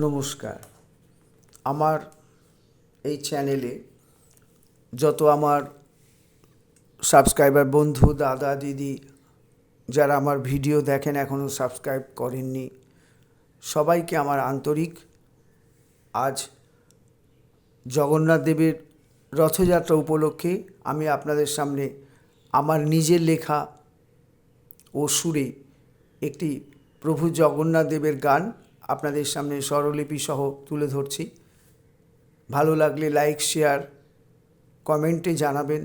নমস্কার। আমার এই চ্যানেলে যত আমার সাবস্ক্রাইবার বন্ধু, দাদা, দিদি যারা আমার ভিডিও দেখেন এখনও সাবস্ক্রাইব করেননি, সবাইকে আমার আন্তরিক আজ জগন্নাথ দেবের রথযাত্রা উপলক্ষে আমি আপনাদের সামনে আমার নিজের লেখা ও সুরে একটি প্রভু জগন্নাথ দেবের গান আপনাদের সামনে স্বরলিপি সহ তুলে ধরছি। ভালো লাগলে লাইক, শেয়ার, কমেন্টে জানাবেন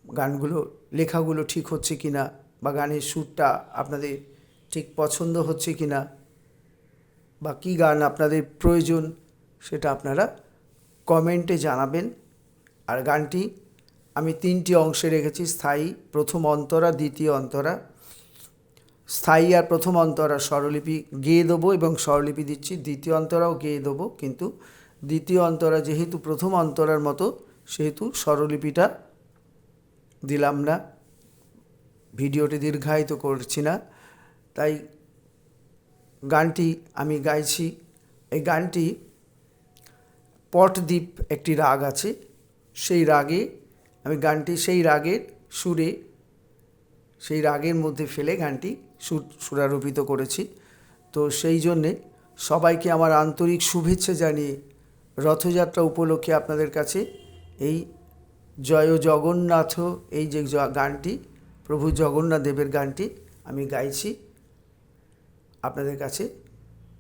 গানগুলো, লেখাগুলো ঠিক হচ্ছে কিনা, বা গানের সুরটা আপনাদের ঠিক পছন্দ হচ্ছে কিনা, বা কী গান আপনাদের প্রয়োজন সেটা আপনারা কমেন্টে জানাবেন। আর গানটি আমি 3টি অংশে রেখেছি: স্থায়ী, প্রথম অন্তরা, দ্বিতীয় অন্তরা। স্থায়ী আর প্রথম অন্তরা স্বরলিপি গেয়ে দেবো এবং স্বরলিপি দিচ্ছি, দ্বিতীয় অন্তরাও গেয়ে দেবো, কিন্তু দ্বিতীয় অন্তরা যেহেতু প্রথম অন্তরার মতো সেহেতু স্বরলিপিটা দিলাম না, ভিডিওটি দীর্ঘায়িত করছি না। তাই গানটি আমি গাইছি। এই গানটি পটদ্বীপ একটি রাগ আছে, সেই রাগে আমি গানটি সেই রাগের সুরে, সেই রাগের মধ্যে ফেলে গানটি সুরারোপিত করেছি। তো সেই জন্যে সবাইকে আমার আন্তরিক শুভেচ্ছা জানিয়ে রথযাত্রা উপলক্ষে আপনাদের কাছে এই জয় জগন্নাথ, এই যে গানটি, প্রভু জগন্নাথ দেবের গানটি আমি গাইছি, আপনাদের কাছে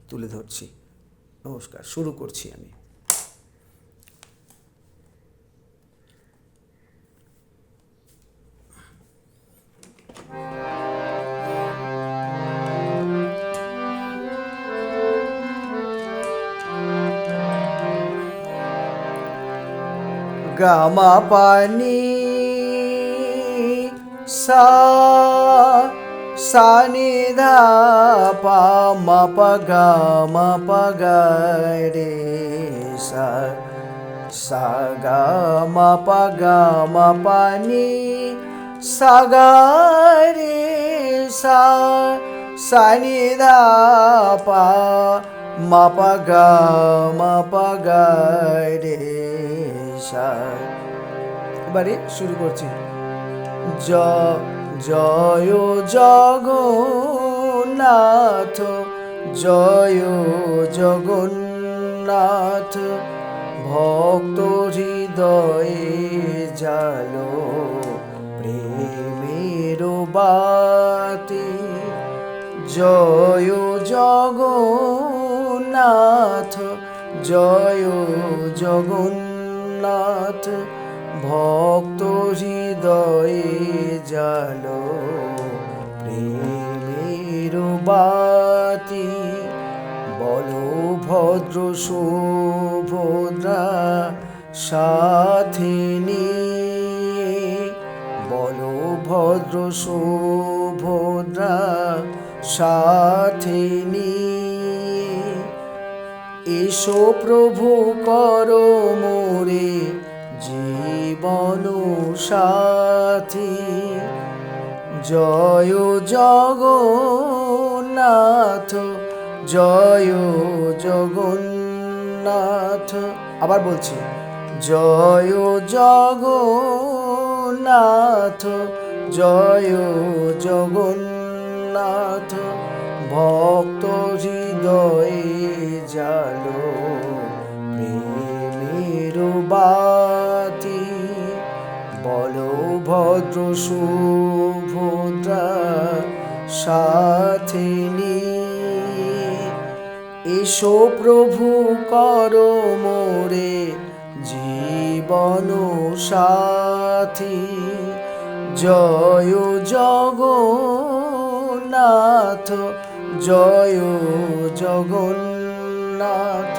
তুলে ধরছি। নমস্কার, শুরু করছি আমি। গামা পানি সা নি ধা পা মা পা গা মা পা গা রে সা গা মা পা গা মা পা নি সা গা রে সা নি ধা পা মা পা গা মা পা গা রে। এবারে শুরু করছি। জয় জগন্নাথ, জয় জগন্নাথ, ভক্ত হৃদয়ে জালো প্রেমের বাতি। জয় জগন্নাথ, জয় জগন্নাথ, ভক্ত হৃদয়ে জালো প্রেমের বাতি। বলভদ্র সুভদ্রা সাথে নিয়ে, বলভদ্র সুভদ্রা সাথে নিয়ে, এসো প্রভু করো মোরে জীবন সাথী। জয় জগন্নাথ, জয় জগন্নাথ। আবার বলছি, জয় জগন্নাথ, জয় জগন্নাথ, ভক্ত হৃদয়ে জালো প্রেমের বাতি। বলভদ্র সুভদ্রা সাথে নিয়ে, এসো প্রভু করো মোরে জীবন সাথী। জয় জগন্নাথ, জয় জগন্নাথ।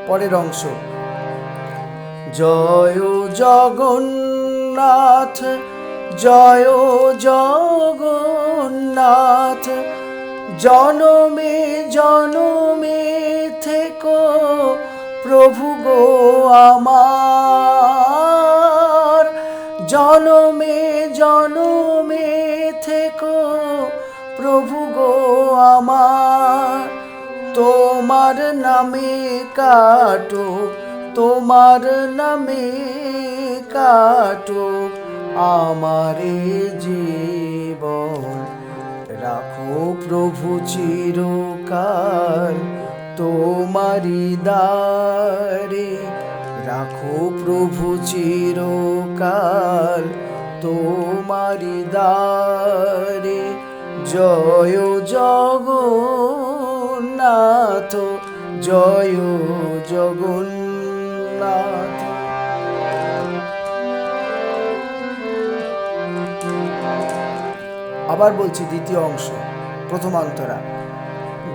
পরের অংশ। জয় জগন্নাথ, জয় জগন্নাথ, জনমে জনমে থেকো প্রভু গো আমার। জনমে জনমে আমার, তোমার নামে কাটুক, তোমার নামে কাটুক আমার জীবন। রাখো প্রভু চিরকাল তোমারি দ্বারে, রাখো প্রভু চিরকাল তোমারি দ্বারে। জয় জগন্নাথ, জয় জগন্নাথ। আবার বলছি দ্বিতীয় অংশ, প্রথমান্তরা।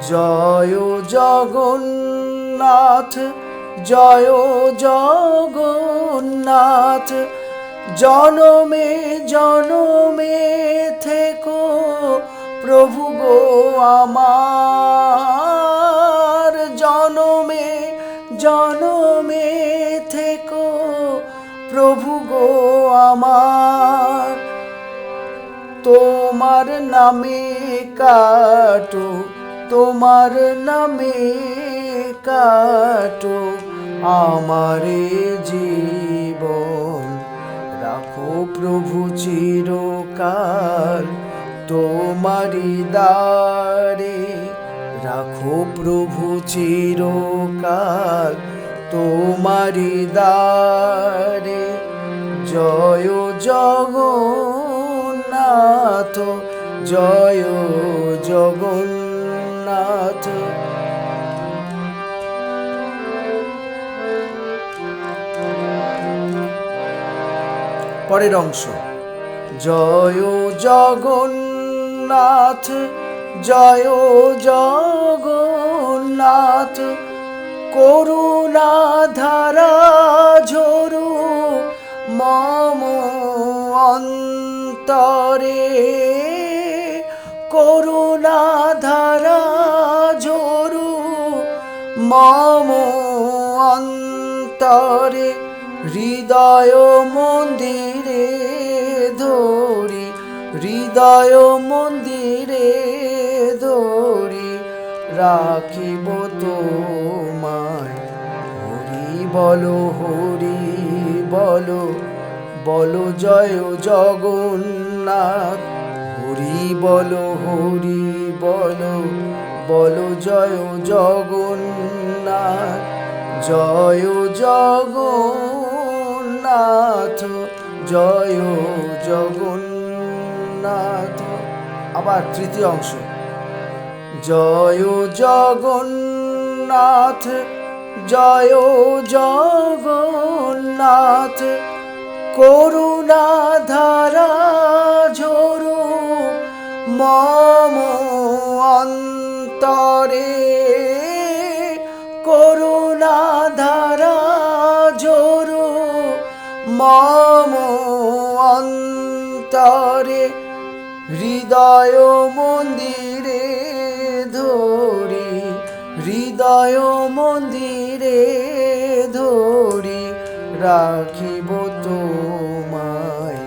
জয় জগন্নাথ, জয় জগন্নাথ, জনমে জনমে থেকো প্রভু গো আমার, জনমে জনমে থেকো প্রভু গো আমার। তোমার নামে কাটো, তোমার নামে কাটো আমার জীবন। রাখো প্রভু চিরকাল তোমারি দ্বারে, রাখো প্রভু চিরকাল তোমারি দ্বারে। জয় জগন্নাথ, জয় জগন্নাথ। পরের অংশ। জয় জগন্নাথ, জয় জগন্নাথ, করুণা ধারা ঝরু মম অন্তরে, করুণা ধারা ঝরু মম অন্তরে। হৃদয় মন্দিরে ধরি, হৃদয় মন্দিরে ধরি রাখিব তোমায়। হরি বলো, হরি বলো, বলো জয় জগন্নাথ। হরি বলো, হরি বলো, বলো জয় জগন্নাথ। জয় জগন্নাথ, জয় জগন্নাথ। আবার তৃতীয় অংশ। জয় জগন্নাথ, জয় জগন্নাথ, করুণা ধারা ঝরু মম অন্তরে, করুণা ধারা ঝরু মম অন্তরে। হৃদয় মন্দিরে ধরি, হৃদয় মন্দিরে ধরি রাখিব তোমায়।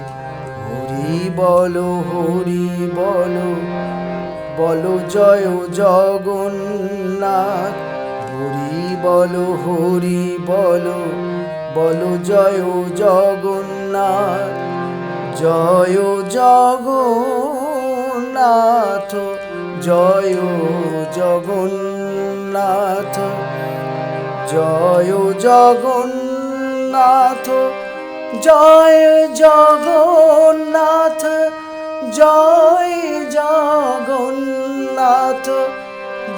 হরি বলো, হরি বলো, বলো জয় জগন্নাথ। হরি বলো, হরি বলো, বলো জয় জগন্নাথ। জয় জগন্নাথ, জয় জগন্নাথ, জয় জগন্নাথ, জয় জগন্নাথ, জয় জগন্নাথ,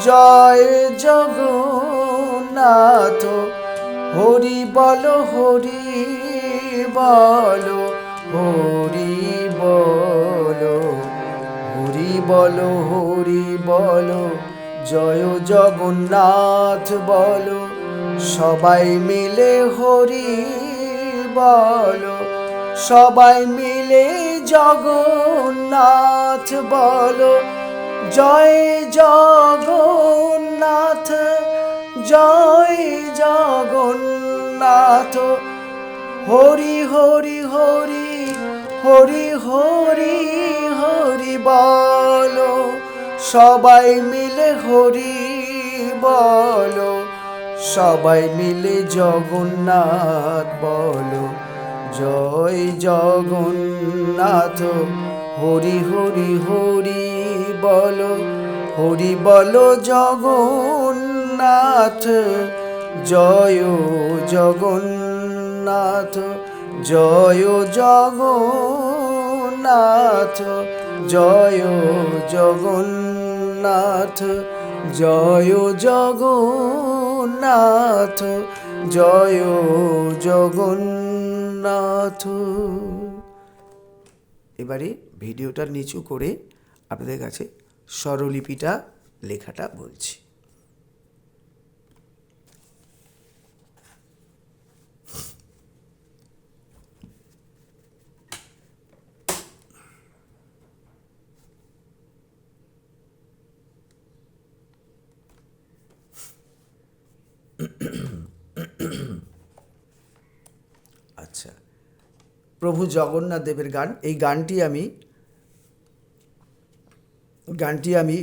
জয় জগন্নাথ। হরি বলো, হরি বলো, হরি বলো, হরি বলো, হরি বলো, জয় জগন্নাথ বলো। সবাই মিলে হরি বলো, সবাই মিলে জগন্নাথ বলো। জয় জগন্নাথ, জয় জগন্নাথ। হরি হরি হরি, হরি হরি হরি বলো। সবাই মিলে হরি বলো, সবাই মিলে জগন্নাথ বলো, জয় জগন্নাথ। হরি হরি হরি বলো, হরি বলো জগন্নাথ, জয় জগন্নাথ, জয় জগন্নাথ, জয় জগন্নাথ, জয় জগন্নাথ, জয় জগন্নাথ। এবারে ভিডিওটা নিচু করে আপনাদের কাছে স্বরলিপিটা লেখাটা বলছি। আচ্ছা, প্রভু জগন্নাথ দেবের গান। এই গানটি আমি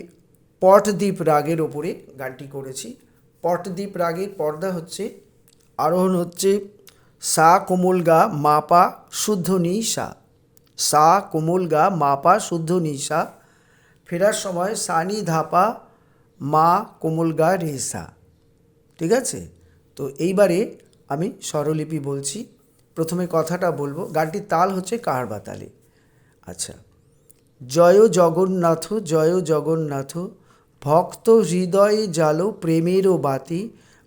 পটদ্বীপ রাগের ওপরে গানটি করেছি। পটদ্বীপ রাগের পর্দা হচ্ছে, আরোহণ হচ্ছে সা কোমল গা মা পা শুদ্ধ নি সা, সা কোমল গা মা পা শুদ্ধ নি সা। ফেরার সময় সা নি ধাপা মা কোমল গা রে সা। ঠিক আছে? তো এইবারে আমি স্বরলিপি বলছি। প্রথমে কথাটা বলবো। গানটির তাল হচ্ছে কাহারবা তালে। আচ্ছা, জয় জগন্নাথ, জয় জগন্নাথ, ভক্ত হৃদয়ে জালো প্রেমেরও বাতি,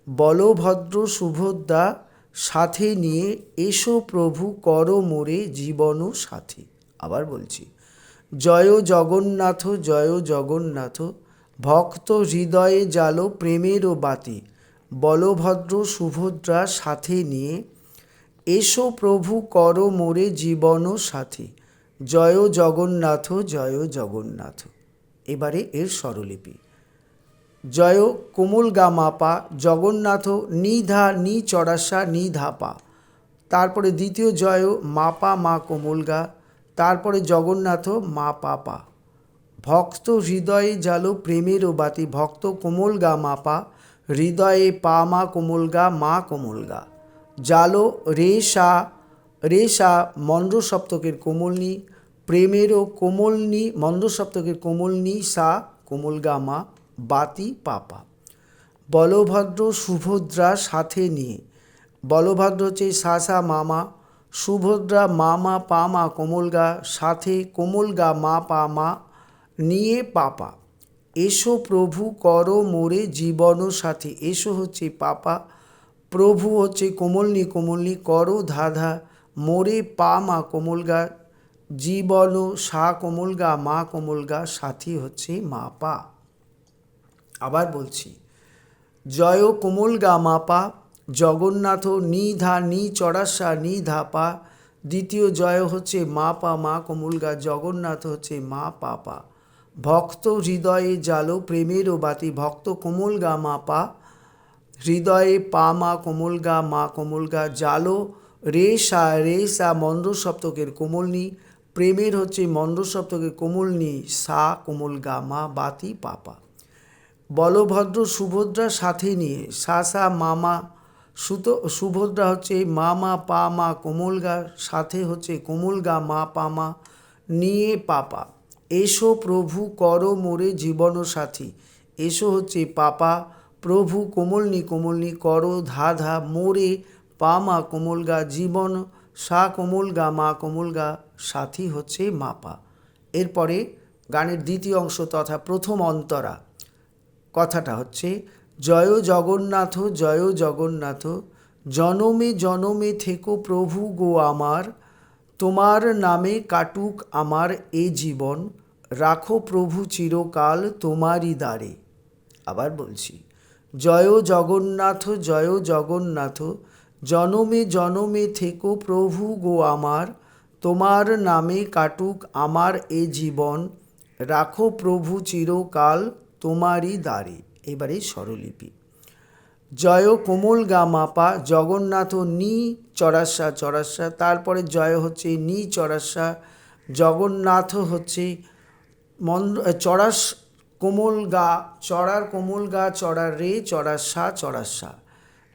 বলভদ্র সুভদ্রা সাথে নিয়ে এসো প্রভু কর মোরে জীবন সাথী। আবার বলছি, জয় জগন্নাথ, জয় জগন্নাথ, ভক্ত হৃদয়ে জালো প্রেমেরও বাতি, বলভদ্র সুভদ্রা সাথে নিয়ে এসো প্রভু কর মোরে জীবন সাথী, জয় জগন্নাথ, জয় জগন্নাথ। এবারে এর স্বরলিপি। জয় কোমল গা মাপা, জগন্নাথ নি ধা নি চড়াসা নি ধাপা। তারপরে দ্বিতীয় জয় মাপা মা কোমল গা, তারপরে জগন্নাথ মা পাপা। ভক্ত হৃদয়ে জালো প্রেমেরও বাতি, ভক্ত কোমল গা মাপা, হৃদয়ে পা মা কোমল গা মা কোমল গা। জালো রে সা মন্দ্র সপ্তকের কোমলনি, প্রেমেরও কোমলনি মন্দ্র সপ্তকের কোমলনি সা কোমল গা মা, বাতি পাপা। বলভদ্র সুভদ্রা সাথে নিয়ে, বলভদ্র হচ্ছে সা সা মামা, সুভদ্রা মামা পামা কোমল গা, সাথে কোমল গা মা পা মা, নিয়ে পাপা। এসো প্রভু কর মোরে জীবন সাথী। এসো হচ্ছে পাপা, প্রভু হচ্ছে কোমলনি কোমলনি, কর ধাধা মোরে পা মা কোমল গা, জীবন সা কোমল গা মা কোমল গা, সাথী হচ্ছে মা পা। আবার বলছি, জয় কোমল গা মা পা, জগন্নাথ নি ধা নি চড়াসা নি ধাপা। দ্বিতীয় জয় হচ্ছে মা পা মা কোমল গা, জগন্নাথ হচ্ছে মা পাপা। ভক্ত হৃদয়ে জালো প্রেমেরও বাতি, ভক্ত কোমল গা মা পা, হৃদয়ে পা মা কোমল গা মা কোমল গা। জালো রে সা মন্দ্র সপ্তকের কোমলনি, প্রেমের হচ্ছে মন্দ্র সপ্তকের কোমলনি সা কোমল গা মা, বাতি পাপা। বলভদ্র সুভদ্রা সাথে নিয়ে, সা সা মামা সুভদ্রা হচ্ছে মামা পা মা কোমল গা, সাথে হচ্ছে কোমল গা মা পামা, নিয়ে পাপা। এসো প্রভু কর মোরে জীবন সাথী। এসো হচ্ছে পাপা, প্রভু কোমলনি কোমলনি, কর ধা ধা মোরে পা মা কোমল গা, জীবন সা কোমল গা মা কোমল গা, সাথী হচ্ছে মাপা। এরপরে গানের দ্বিতীয় অংশ তথা প্রথম অন্তরা। কথাটা হচ্ছে, জয় জগন্নাথ, জয় জগন্নাথ, জনমে জনমে থেকো প্রভু গো আমার, তোমার নামে কাটুক আমার এ জীবন, রাখো প্রভু চিরকাল তোমারই দ্বারে। আবার বলছি, জয় জগন্নাথ, জয় জগন্নাথ, জনমে জনমে থেকো প্রভু গো আমার, তোমার নামে কাটুক আমার এ জীবন, রাখো প্রভু চিরকাল তোমারই দ্বারে। এবারে স্বরলিপি। জয় কোমল গা মাপা, জগন্নাথ নি চড়াসা চড়াসা, তারপরে জয় হচ্ছে নি চড়াসা, জগন্নাথ হচ্ছে চড়াস কোমল গা, চড়ার কোমল গা, চড়ার রে, চড়ার সা, চড়ার সা।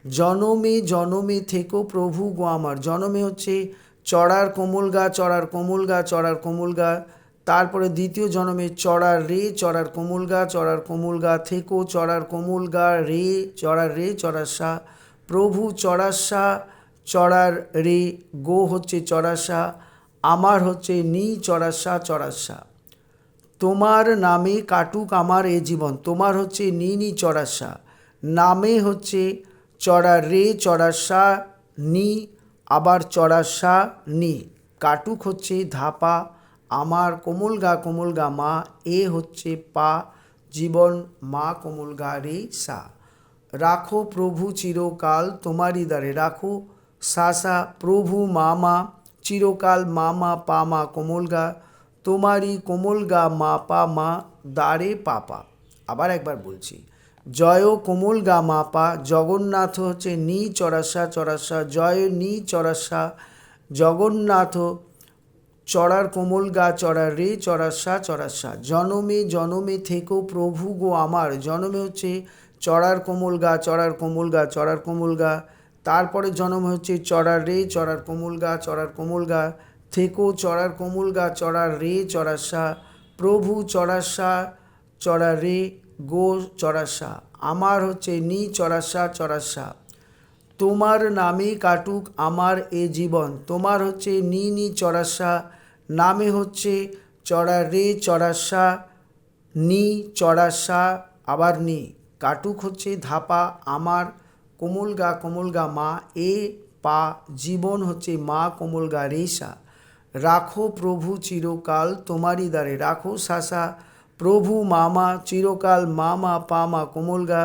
জনমে জনমে থেকো প্রভু গো আমার। জনমে হচ্ছে চড়ার কোমল গা, চড়ার কোমল গা, চড়ার কোমল গা। তারপরে দ্বিতীয় জনমে চড়ার রে, চড়ার কোমল গা, চড়ার কোমল গা, থেকো চড়ার কোমল গা, রে, চড়ার রে, চড়ার সা। প্রভু চড়ার সা, চড়ার রে, গো হচ্ছে চড়ার সা, আমার হচ্ছে নি, চড়ার সা, চড়ার সা। তোমার নামে কাটুক আমার এ জীবন। তোমার হচ্ছে নি নি চড়ার সা, নামে হচ্ছে চড়ার রে, চড়ার সা, নি, আবার চড়ার সা, নি। কাটুক হচ্ছে ধাপা, আমার কোমল গা মা, এ হচ্ছে পা, জীবন মা কোমল গা রে সা। রাখো প্রভু চিরকাল তোমারই দ্বারে। রাখো সা সা, প্রভু মা মা, চিরকাল মা মা, পা মা কোমল গা, তোমারই কোমল গা মা পা মা, দ্বারে পাপা। আবার একবার বলছি, জয় কোমল গা মা পা, জগন্নাথ হচ্ছে নি চড়াসা চড়াসা, জয় নি চড়াসা, জগন্নাথ চড়ার কোমল গা, চড়ার রে, চড়ার সা, চড়ার সা। জনমে জনমে থেকো প্রভু গো আমার। জনমে হচ্ছে চড়ার কোমল গা, চড়ার কোমল গা, চড়ার কোমল গা। তারপরে জনম হচ্ছে চড়ার রে, চড়ার কোমল গা, চড়ার কোমল গা, থেকো চড়ার কোমল গা, চড়ার রে, চড়ার সা। প্রভু চড়ার সা, চড়ার রে, গো চড়ার সা, আমার হচ্ছে নি চড়ার সা, চড়ার সা। তোমার নামে কাটুক আমার এ জীবন। তোমার হচ্ছে নি নি চড়ার সা, নামে হচ্ছে চড়ার রে, চড়ার সা, নি, চড়ার সা, আবার নি। কাটুক হচ্ছে ধাপা, আমার কোমল গা মা, এ পা, জীবন হচ্ছে মা কোমল গা রে সা। রাখো প্রভু চিরকাল তোমারই দ্বারে। রাখো সাসা, প্রভু মামা, চিরকাল মামা পামা কোমল গা,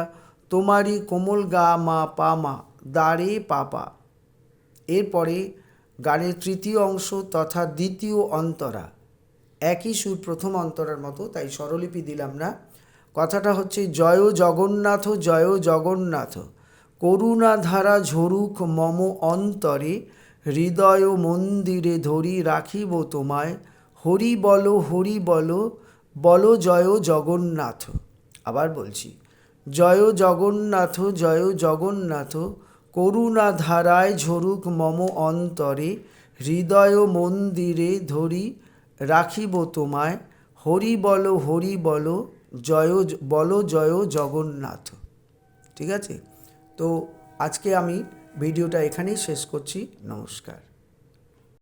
তোমারই কোমল গা মা পামা, দ্বারে পাপা। এরপরে গানের তৃতীয় অংশ তথা দ্বিতীয় অন্তরা, একই সুর প্রথম অন্তরার মতো, তাই স্বরলিপি দিলাম না। কথাটা হচ্ছে, জয় জগন্নাথ, জয় জগন্নাথ, করুণা ধারা ঝরুক মম অন্তরে, হৃদয় মন্দিরে ধরি রাখিব তোমায়, হরি বলো বলো জয় জগন্নাথ। আবার বলছি, জয় জগন্নাথ, করুণা ধারায় ঝরুক মম অন্তরে, হৃদয় মন্দিরে ধরি রাখিব তোমায়, হরি বলো জয় জগন্নাথ। ঠিক আছে, তো আজকে আমি ভিডিওটা এখানেই শেষ করছি। নমস্কার।